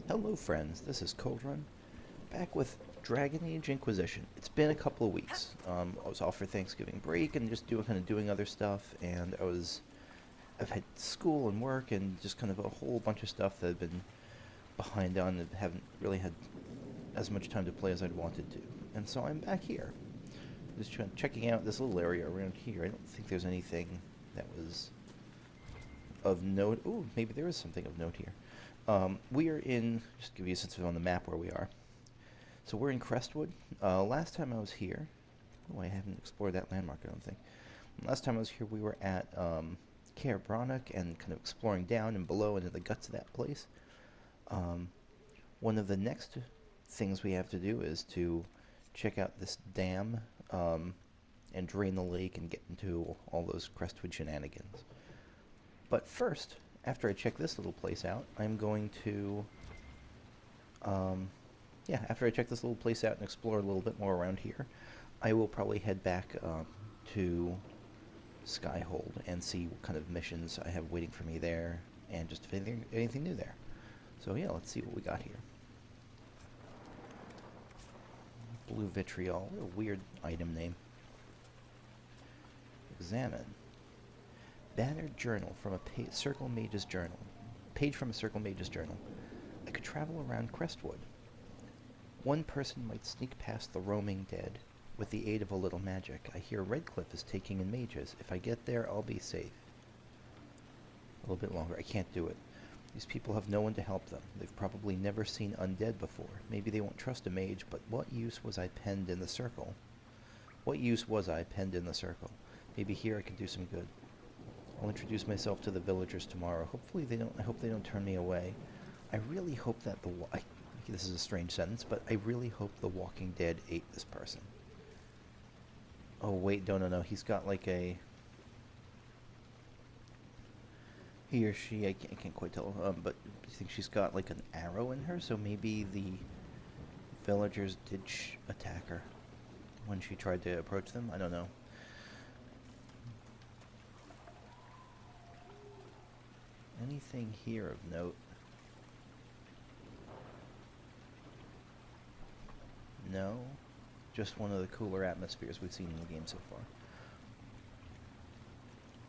Hello friends, this is Coldrun, back with Dragon Age Inquisition. It's been a couple of weeks. I was off for Thanksgiving break and just doing other stuff, and I've had school and work and just kind of a whole bunch of stuff that I've been behind on and haven't really had as much time to play as I'd wanted to. And so I'm back here, just checking out this little area around here. I don't think there's anything that was of note. Ooh, maybe there is something of note here. We are in, just to give you a sense of on the map where we are. So we're in Crestwood. Last time I was here, oh, I haven't explored that landmark, I don't think. Last time I was here, we were at Caer Brannock and kind of exploring down and below into the guts of that place. Um, One of the next things we have to do is to check out this dam and drain the lake and get into all those Crestwood shenanigans. But first, after I check this little place out, I'm going to, after I check this little place out and explore a little bit more around here, I will probably head back to Skyhold and see what kind of missions I have waiting for me there, and just if anything new there. So yeah, let's see what we got here. Blue vitriol, what a weird item name. Examine. Bannered journal from a Circle Mage's journal. Page from a Circle Mage's journal. I could travel around Crestwood. One person might sneak past the roaming dead with the aid of a little magic. I hear Redcliffe is taking in mages. If I get there, I'll be safe. A little bit longer. I can't do it. These people have no one to help them. They've probably never seen undead before. Maybe they won't trust a mage, but what use was I penned in the circle? What use was I penned in the circle? Maybe here I can do some good. I'll introduce myself to the villagers tomorrow. Hopefully they don't. I hope they don't turn me away. I really hope that this is a strange sentence, but I really hope the Walking Dead ate this person. Oh wait, no. He's got like a. He or she, I can't quite tell. But I think she's got like an arrow in her, so maybe the villagers did attack her when she tried to approach them. I don't know. Anything here of note? No. Just one of the cooler atmospheres we've seen in the game so far.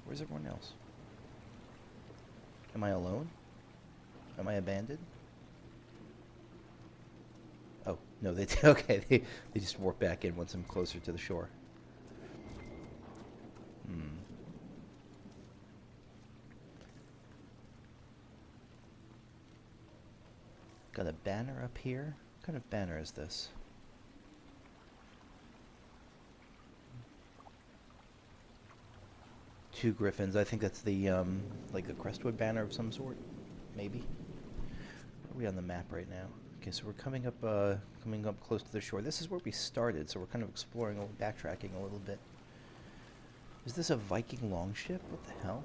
Where's everyone else? Am I alone? Am I abandoned? Oh, no, they okay, they just warp back in once I'm closer to the shore. Got a banner up here. What kind of banner is this? Two griffins. I think that's the like the Crestwood banner of some sort, maybe. Where are we on the map right now? Okay, so we're coming up close to the shore. This is where we started, so we're kind of exploring, backtracking a little bit. Is this a Viking longship? What the hell?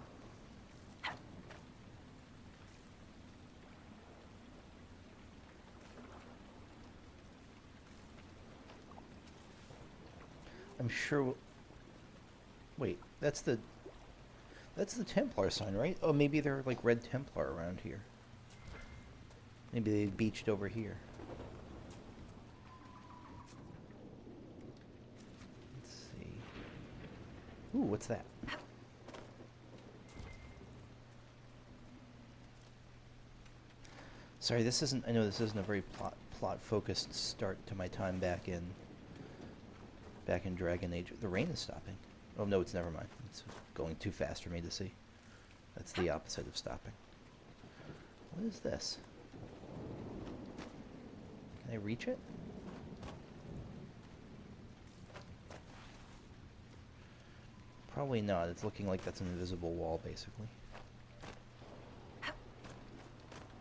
I'm sure. Wait, that's the Templar sign, right? Oh, maybe they're like Red Templar around here. Maybe they beached over here. Let's see. Ooh, what's that? Sorry, this isn't. I know this isn't a very plot focused start to my time back in Dragon Age. The rain is stopping. Oh no, it's never mind. It's going too fast for me to see. That's the opposite of stopping. What is this? Can I reach it? Probably not. It's looking like that's an invisible wall, basically.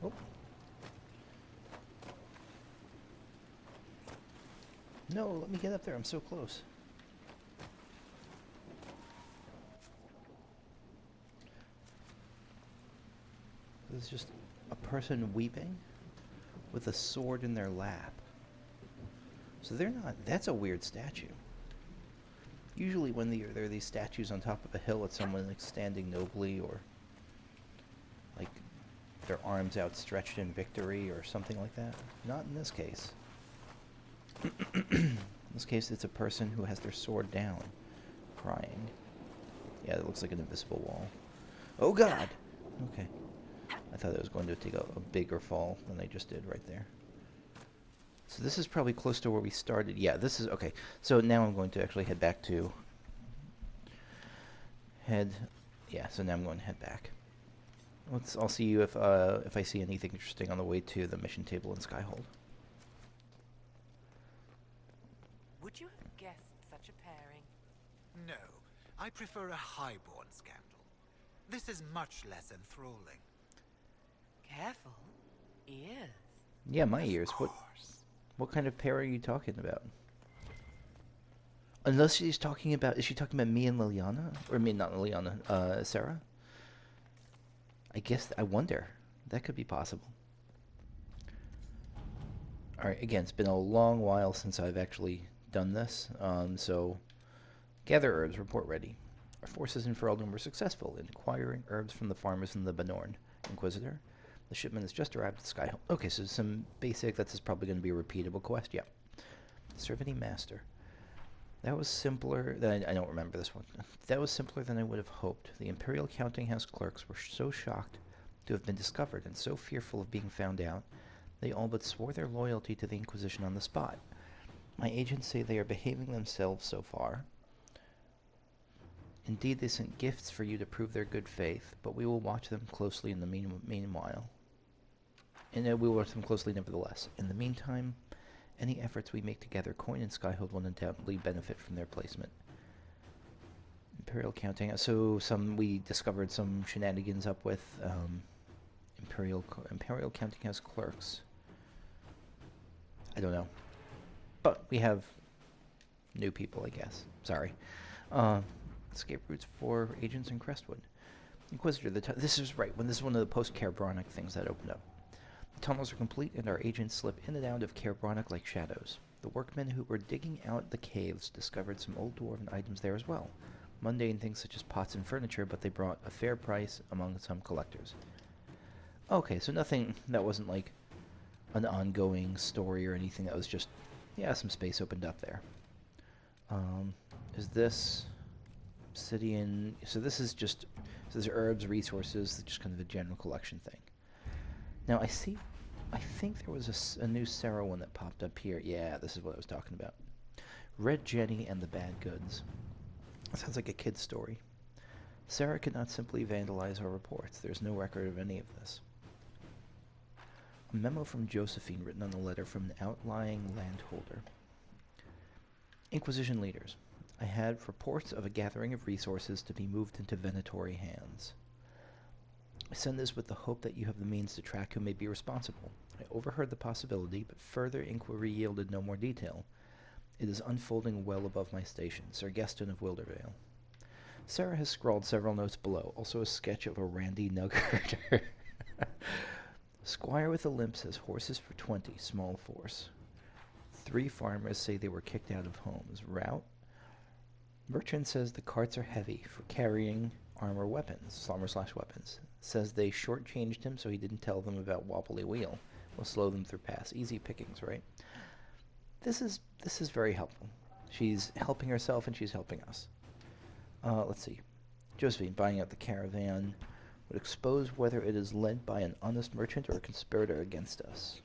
Oh. No, let me get up there. I'm so close. This is just a person weeping with a sword in their lap. So they're not. That's a weird statue. Usually when there are these statues on top of a hill, it's someone like standing nobly or like their arms outstretched in victory or something like that. Not in this case. In this case, it's a person who has their sword down, crying. Yeah, it looks like an invisible wall. Oh god! Okay. I thought it was going to take a bigger fall than I just did right there. So this is probably close to where we started. Yeah, this is... Okay, so now I'm going to actually head back to... Yeah, so now I'm going to head back. I'll see you if I see anything interesting on the way to the mission table in Skyhold. Would you have guessed such a pairing? No, I prefer a highborn scandal. This is much less enthralling. Careful. Ears. Yeah, my ears. Of course. What kind of pair are you talking about? Unless she's talking about... Is she talking about me and Liliana? Or I mean, not Liliana, Sarah? I guess... I wonder. That could be possible. Alright, again, it's been a long while since I've actually done this. So, gather herbs, report ready. Our forces in Ferelden were successful in acquiring herbs from the farmers in the Benorn. Inquisitor, the shipment has just arrived at Skyhold. Okay, so some basic... That's probably going to be a repeatable quest. Yeah. Serve any master. That was simpler than... I don't remember this one. That was simpler than I would have hoped. The Imperial Counting House clerks were so shocked to have been discovered and so fearful of being found out, they all but swore their loyalty to the Inquisition on the spot. My agents say they are behaving themselves so far. Indeed, they sent gifts for you to prove their good faith, but we will watch them closely in the meanwhile. And we will watch them closely nevertheless. In the meantime, any efforts we make to gather coin in Skyhold will undoubtedly benefit from their placement. Imperial Counting... So we discovered some shenanigans up with Imperial Counting House clerks. I don't know. But we have new people, I guess. Sorry. Escape routes for agents in Crestwood. Inquisitor, this is right, this is one of the post-Caer Bronach things that opened up. The tunnels are complete, and our agents slip in and out of Caer Bronach like shadows. The workmen who were digging out the caves discovered some old dwarven items there as well. Mundane things such as pots and furniture, but they brought a fair price among some collectors. Okay, so nothing that wasn't like an ongoing story or anything. That was just, yeah, some space opened up there. Is this obsidian? So this is just, so there's herbs, resources, just kind of a general collection thing. Now I think there was a new Sarah one that popped up here. Yeah, this is what I was talking about. Red Jenny and the Bad Goods. That sounds like a kid's story. Sarah could not simply vandalize our reports. There's no record of any of this. A memo from Josephine written on a letter from an outlying landholder. Inquisition leaders. I had reports of a gathering of resources to be moved into Venatori hands. I send this with the hope that you have the means to track who may be responsible. I overheard the possibility, but further inquiry yielded no more detail. It is unfolding well above my station. Sir Gaston of Wildervale. Sarah has scrawled several notes below, also a sketch of a randy nuggerter. Squire with a limp says horses for 20, small force. 3 farmers say they were kicked out of homes. Route. Merchant says the carts are heavy for carrying armor/weapons. Says they shortchanged him so he didn't tell them about wobbly wheel. Will slow them through pass. Easy pickings, right? This is very helpful. She's helping herself and she's helping us. Let's see. Josephine, buying out the caravan would expose whether it is led by an honest merchant or a conspirator against us.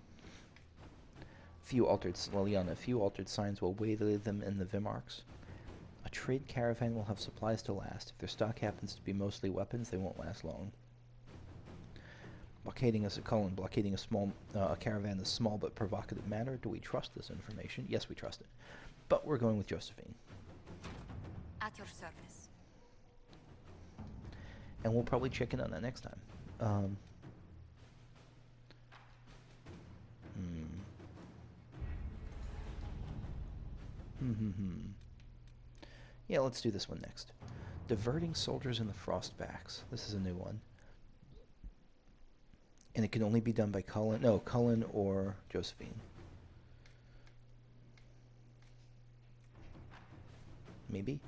Liliana, a few altered signs will waylay them in the Vimarks. A trade caravan will have supplies to last. If their stock happens to be mostly weapons, they won't last long. Blockading a small caravan in a small but provocative manner. Do we trust this information? Yes, we trust it. But we're going with Josephine. At your service. And we'll probably check in on that next time. Yeah, let's do this one next. Diverting soldiers in the Frostbacks. This is a new one. And it can only be done by Cullen or Josephine. Maybe?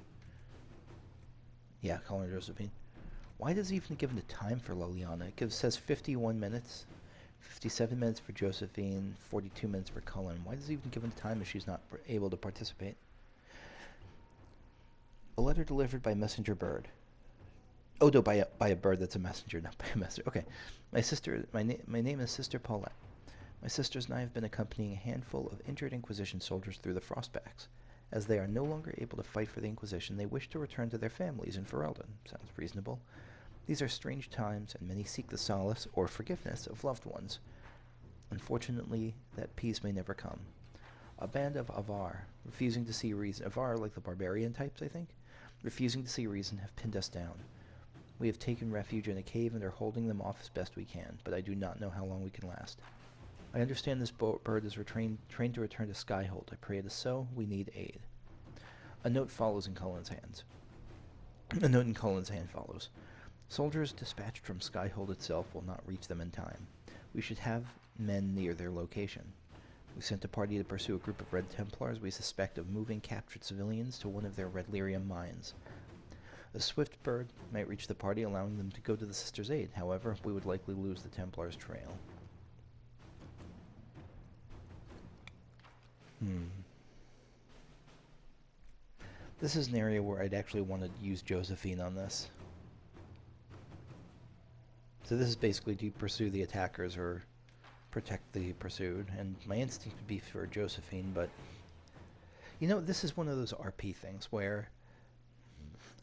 Yeah, Cullen or Josephine. Why does it even give the time for Liliana? Says 51 minutes, 57 minutes for Josephine, 42 minutes for Cullen. Why does it even give the time if she's not able to participate? A letter delivered by messenger bird. Oh no, by a bird that's a messenger, not by a messenger. Okay, my name is Sister Paulette. My sisters and I have been accompanying a handful of injured Inquisition soldiers through the Frostbacks. As they are no longer able to fight for the Inquisition, they wish to return to their families in Ferelden. Sounds reasonable. These are strange times, and many seek the solace or forgiveness of loved ones. Unfortunately, that peace may never come. A band of Avar, refusing to see reason, Avar like the barbarian types, I think, refusing to see reason, have pinned us down. We have taken refuge in a cave and are holding them off as best we can, but I do not know how long we can last. I understand this bird is trained to return to Skyhold. I pray it is so. We need aid. A note follows in Cullen's hands. A note in Cullen's hand follows. Soldiers dispatched from Skyhold itself will not reach them in time. We should have men near their location. We sent a party to pursue a group of Red Templars we suspect of moving captured civilians to one of their Red Lyrium mines. A swift bird might reach the party, allowing them to go to the Sisters' aid. However, we would likely lose the Templars' trail. This is an area where I'd actually want to use Josephine on this. So this is basically, do you pursue the attackers or protect the pursued? And my instinct would be for Josephine, but... You know, this is one of those RP things where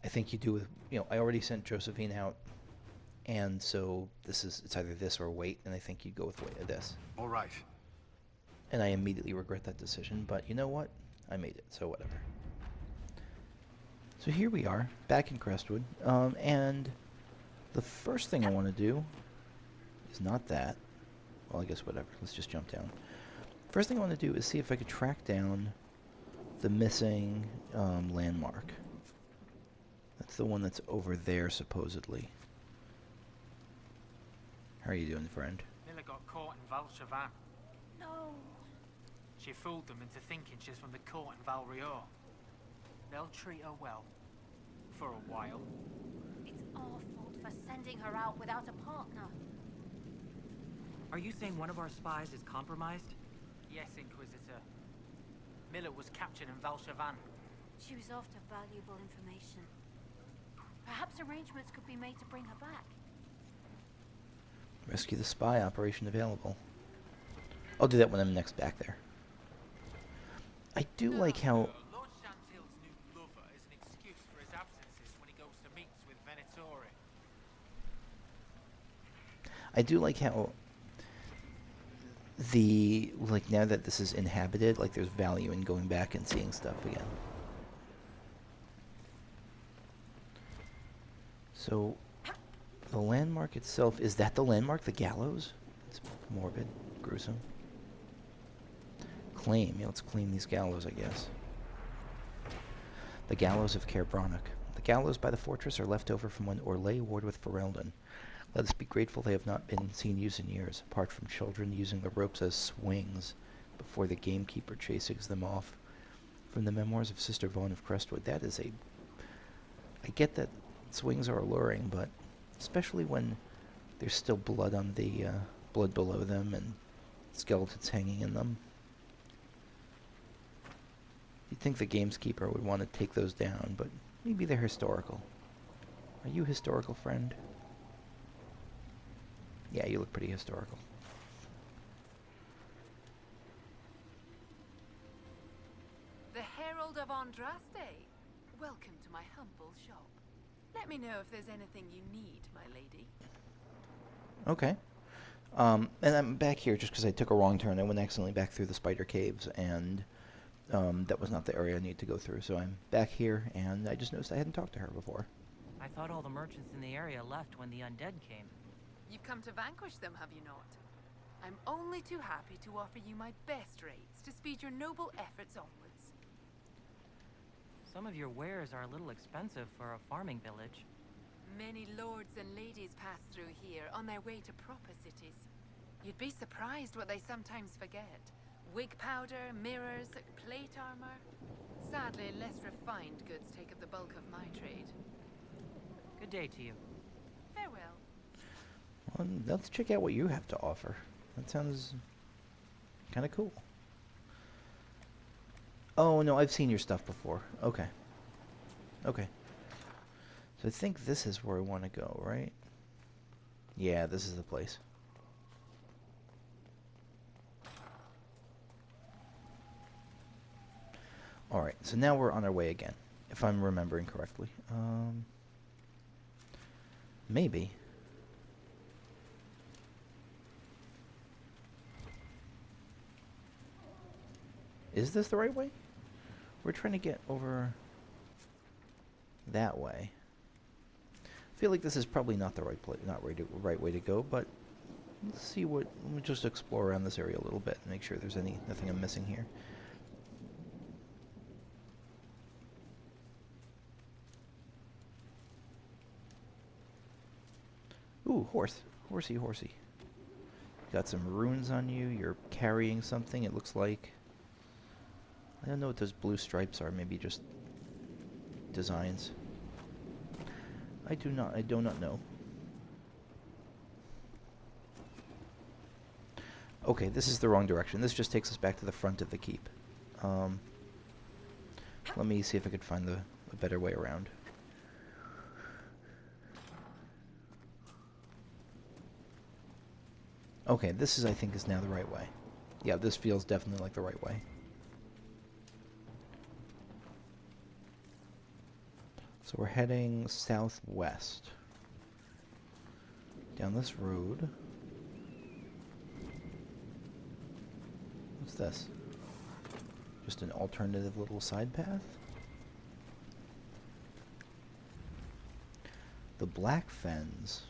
I think you do with... You know, I already sent Josephine out, and so it's either this or wait, and I think you go with this. All right. And I immediately regret that decision, but you know what? I made it, so whatever. So here we are, back in Crestwood, and the first thing I want to do is not that. Well, I guess whatever. Let's just jump down. First thing I want to do is see if I could track down the missing landmark. That's the one that's over there, supposedly. How are you doing, friend? Miller got caught in Valchavan. No. She fooled them into thinking she's from the court in Valrior. They'll treat her well. For a while. It's our fault for sending her out without a partner. Are you saying one of our spies is compromised? Yes, Inquisitor. Miller was captured in Valchavan. She was after valuable information. Perhaps arrangements could be made to bring her back. Rescue the spy operation available. I'll do that when I'm next back there. I do like how... Lord Chantil's new lover is an excuse for his absences when he goes to meets with Venatori. I do like how now that this is inhabited, like there's value in going back and seeing stuff again. So, the landmark itself, is that the landmark? The gallows? It's morbid, gruesome. Claim, yeah, let's claim these gallows, I guess. The gallows of Caer Bronach. The gallows by the fortress are left over from when Orlais warred with Ferelden. Let us be grateful they have not been seen used in years, apart from children using the ropes as swings before the gamekeeper chasing them off. From the memoirs of Sister Vaughn of Crestwood, that is a... I get that swings are alluring, but especially when there's still blood on the... blood below them and skeletons hanging in them. You'd think the gamekeeper would want to take those down, but maybe they're historical. Are you historical, friend? Yeah, you look pretty historical. The Herald of Andraste. Welcome to my humble shop. Let me know if there's anything you need, my lady. Okay. And I'm back here just because I took a wrong turn. I went accidentally back through the spider caves, and that was not the area I need to go through. So I'm back here, and I just noticed I hadn't talked to her before. I thought all the merchants in the area left when the undead came. You've come to vanquish them, have you not? I'm only too happy to offer you my best rates to speed your noble efforts onwards. Some of your wares are a little expensive for a farming village. Many lords and ladies pass through here on their way to proper cities. You'd be surprised what they sometimes forget. Wig powder, mirrors, plate armor. Sadly, less refined goods take up the bulk of my trade. Good day to you. Farewell. Well, let's check out what you have to offer. That sounds kind of cool. Oh, no, I've seen your stuff before. Okay. Okay. So I think this is where I want to go, right? Yeah, this is the place. Alright, so now we're on our way again, if I'm remembering correctly. Maybe. Is this the right way? We're trying to get over that way. I feel like this is probably not the right place, right way to go, but let's see what. Let me just explore around this area a little bit and make sure there's nothing I'm missing here. Ooh, horsey. Got some runes on you. You're carrying something. It looks like. I don't know what those blue stripes are. Maybe just designs. I do not know. Okay, this is the wrong direction. This just takes us back to the front of the keep. Let me see if I could find a better way around. Okay, this is, I think, is now the right way. Yeah, this feels definitely like the right way. So we're heading southwest. Down this road. What's this? Just an alternative little side path? The Black Fens.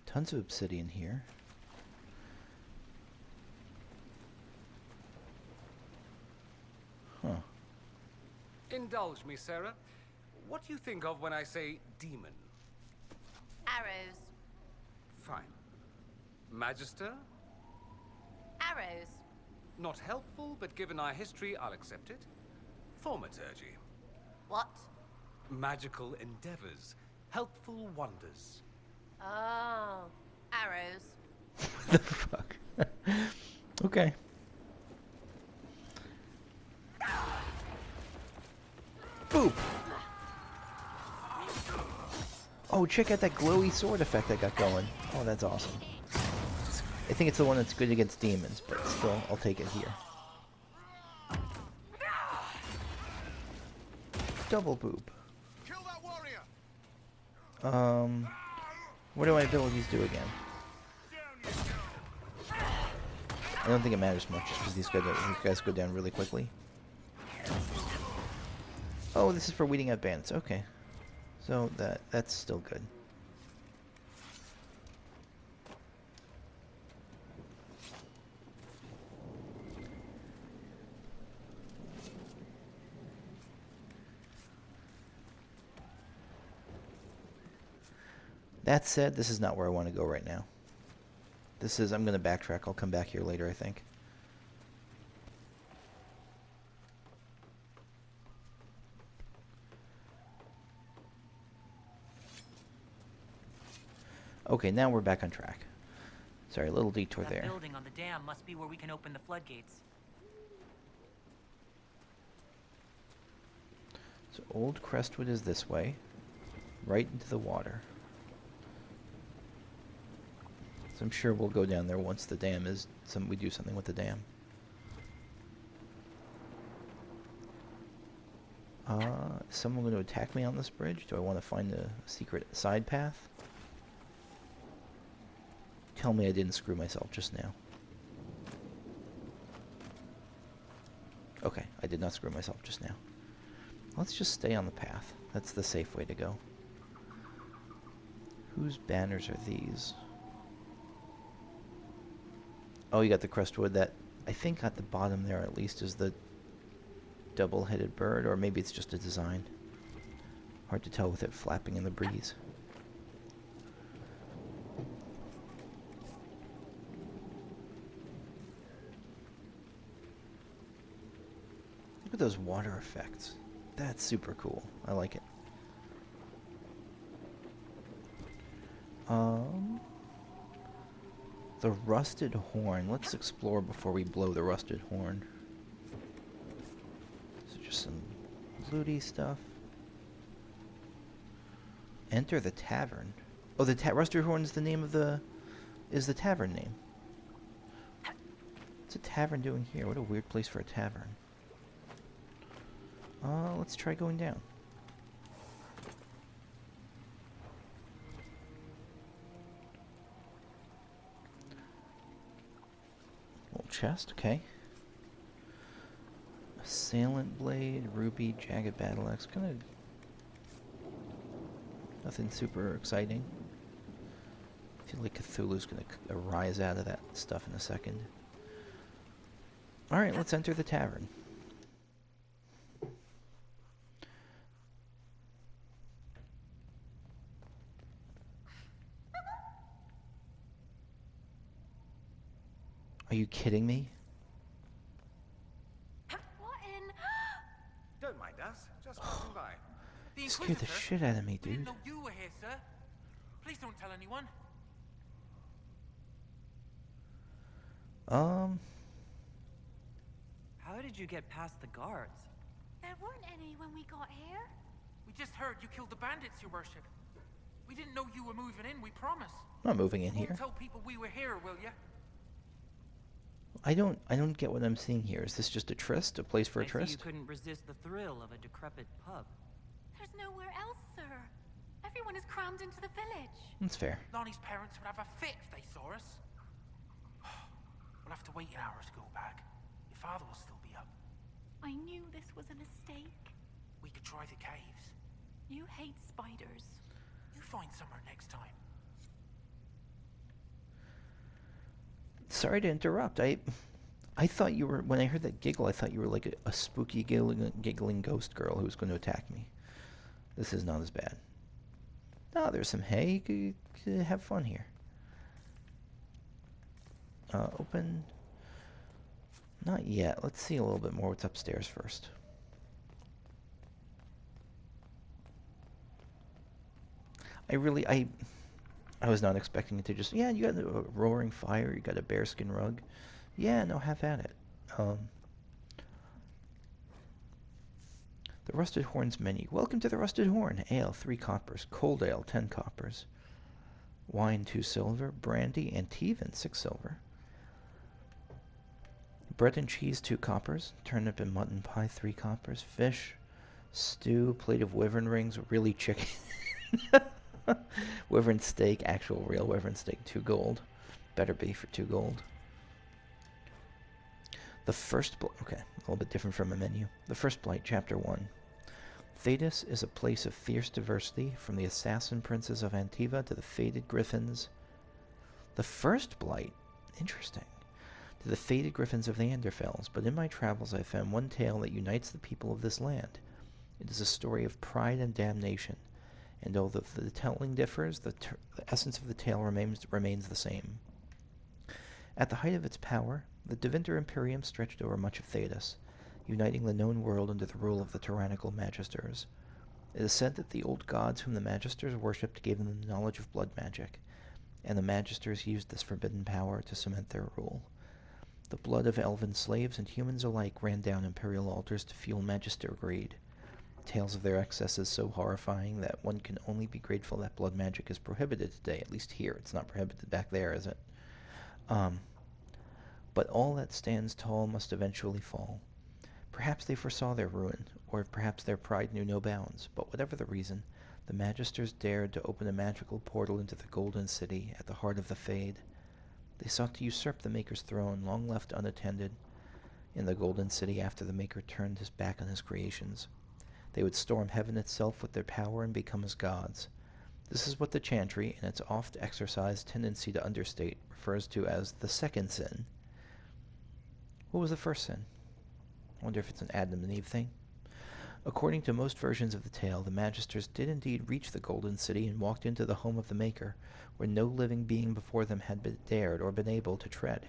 Tons of obsidian here. Huh. Indulge me, Sarah. What do you think of when I say demon? Arrows. Fine. Magister? Arrows. Not helpful, but given our history, I'll accept it. Thaumaturgy. What? Magical endeavors. Helpful wonders. Oh. Arrows. What the fuck? Okay. Boop! Oh, check out that glowy sword effect I got going. Oh, that's awesome. I think it's the one that's good against demons, but still, I'll take it here. Double boop. Kill that warrior. What do my abilities do again? I don't think it matters much, just because these guys go down really quickly. Oh, this is for weeding out bandits. Okay. So that's still good. That said, this is not where I want to go right now. I'm going to backtrack. I'll come back here later, I think. Okay, now we're back on track. Sorry, a little detour That there. building on the dam must be where we can open the floodgates. So Old Crestwood is this way, right into the water. So I'm sure we'll go down there once the dam is we do something with the dam. Is someone going to attack me on this bridge? Do I want to find a secret side path? Tell me I didn't screw myself just now. Okay, I did not screw myself just now. Let's just stay on the path. That's the safe way to go. Whose banners are these? Oh, you got the Crestwood. That, I think at the bottom there at least, is the double-headed bird, or maybe it's just a design. Hard to tell with it flapping in the breeze. Look at those water effects. That's super cool. I like it. The rusted horn. Let's explore before we blow the rusted horn. So just some looty stuff. Enter the tavern. Oh, the rusted horn is the name of the... is the tavern name. What's a tavern doing here? What a weird place for a tavern. Let's try going down. Little chest, okay. Assailant blade, ruby, jagged battle axe. Kind of nothing super exciting. I feel like Cthulhu's gonna arise out of that stuff in a second. Alright, let's enter the tavern. Are you kidding me? What in? Don't mind us, just passing by. The You scared the Inquisitor? shit out of me, We didn't dude. know you were here, sir. Please don't tell anyone. How did you get past the guards? There weren't any when we got here. We just heard you killed the bandits, your worship. We didn't know you were moving in, we promise. I'm not moving in You here. won't tell people we were here, will you? I don't get what I'm seeing here. Is this just a tryst? A place for a I see tryst? you couldn't resist the thrill of a decrepit pub. There's nowhere else, sir. Everyone is crammed into the village. That's fair. Lonnie's parents would have a fit if they saw us. We'll have to wait an hour to go back. Your father will still be up. I knew this was a mistake. We could try the caves. You hate spiders. You find somewhere next time. Sorry to interrupt. I thought you were, when I heard that giggle, I thought you were like a spooky giggling ghost girl who was going to attack me. This is not as bad. No, there's some hay. You could have fun here. Open. Not yet. Let's see a little bit more what's upstairs first. I was not expecting it to just, yeah, you got a roaring fire, you got a bearskin rug. Yeah, no, have at it. The Rusted Horn's menu. Welcome to the Rusted Horn. Ale, 3 coppers. Cold ale, 10 coppers. Wine, 2 silver. Brandy and Teven, 6 silver. Bread and cheese, 2 coppers. Turnip and mutton pie, 3 coppers. Fish, stew, plate of wyvern rings, really chicken. Wyvern steak, actual real wyvern steak, 2 gold. Better be for 2 gold. The First okay, a little bit different from a menu. The First Blight, Chapter 1. Thedas is a place of fierce diversity, from the assassin princes of Antiva to the faded griffins. The First Blight? Interesting. To the faded griffins of the Anderfells, but in my travels I found one tale that unites the people of this land. It is a story of pride and damnation, and although the telling differs, the essence of the tale remains the same. At the height of its power, the Devinter Imperium stretched over much of Thedas, uniting the known world under the rule of the tyrannical Magisters. It is said that the old gods whom the Magisters worshipped gave them the knowledge of blood magic, and the Magisters used this forbidden power to cement their rule. The blood of elven slaves and humans alike ran down imperial altars to fuel Magister greed. Tales of their excesses so horrifying that one can only be grateful that blood magic is prohibited today, at least here. It's not prohibited back there, is it? But all that stands tall must eventually fall. Perhaps they foresaw their ruin, or perhaps their pride knew no bounds, but whatever the reason, the Magisters dared to open a magical portal into the Golden City at the heart of the Fade. They sought to usurp the Maker's throne, long left unattended in the Golden City after the Maker turned his back on his creations. They would storm heaven itself with their power and become as gods. This is what the Chantry, in its oft-exercised tendency to understate, refers to as the second sin. What was the first sin? I wonder if it's an Adam and Eve thing. According to most versions of the tale, the Magisters did indeed reach the Golden City and walked into the home of the Maker, where no living being before them had dared or been able to tread.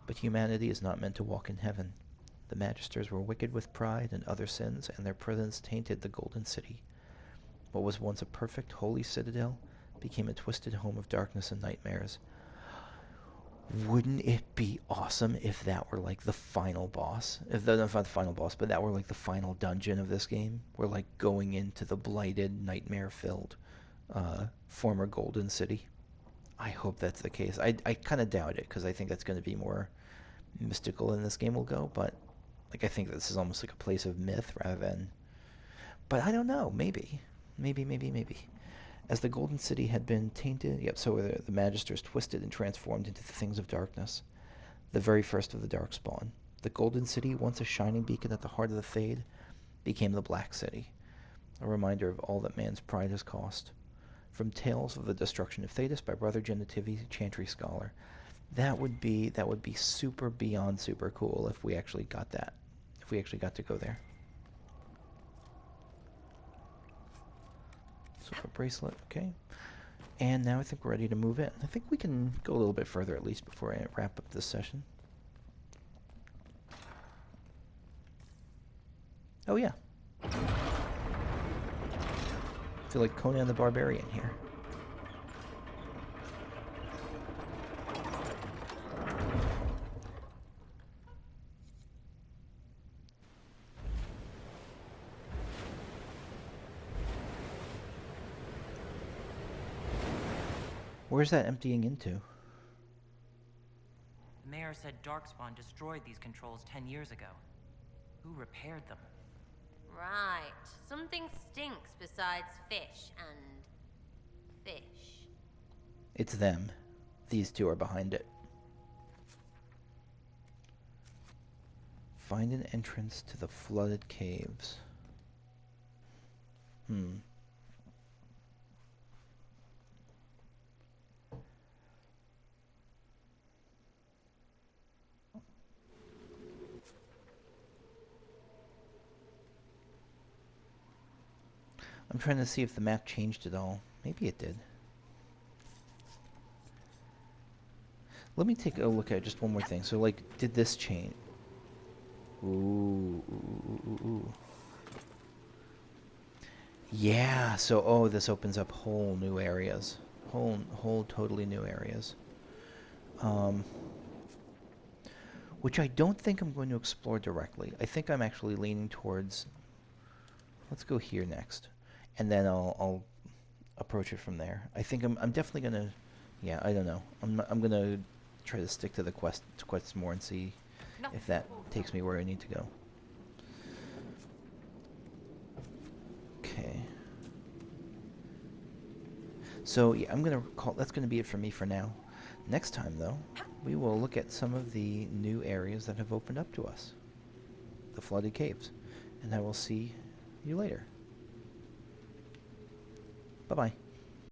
But humanity is not meant to walk in heaven. The Magisters were wicked with pride and other sins, and their presence tainted the Golden City. What was once a perfect, holy citadel became a twisted home of darkness and nightmares. Wouldn't it be awesome if that were like the final boss? If not the final boss, but that were like the final dungeon of this game? We're like going into the blighted, nightmare-filled former Golden City. I hope that's the case. I kind of doubt it, because I think that's going to be more mystical than this game will go, but like I think this is almost like a place of myth rather than... But I don't know. Maybe. Maybe. As the Golden City had been tainted, so were the Magisters twisted and transformed into the things of darkness, the very first of the Darkspawn. The Golden City, once a shining beacon at the heart of the Fade, became the Black City, a reminder of all that man's pride has cost. From Tales of the Destruction of Thedas by Brother Genitivi, Chantry Scholar. That would be super beyond super cool if we actually got that. If we actually got to go there. Silver bracelet, okay. And now I think we're ready to move in. I think we can go a little bit further at least before I wrap up this session. Oh yeah. I feel like Conan the Barbarian here. Where's that emptying into? The mayor said Darkspawn destroyed these controls 10 years ago. Who repaired them? Right. Something stinks besides fish and... fish. It's them. These two are behind it. Find an entrance to the flooded caves. I'm trying to see if the map changed at all. Maybe it did. Let me take a look at just one more thing. So, like, did this change? Ooh. Yeah, so, this opens up whole new areas. Whole totally new areas. Which I don't think I'm going to explore directly. I think I'm actually leaning towards... Let's go here next. And then I'll approach it from there. I think I'm definitely gonna... Yeah, I don't know. I'm gonna try to stick to the quests more and see if that takes me where I need to go. Okay. So yeah, that's gonna be it for me for now. Next time though, we will look at some of the new areas that have opened up to us. The flooded caves. And I will see you later. Bye-bye.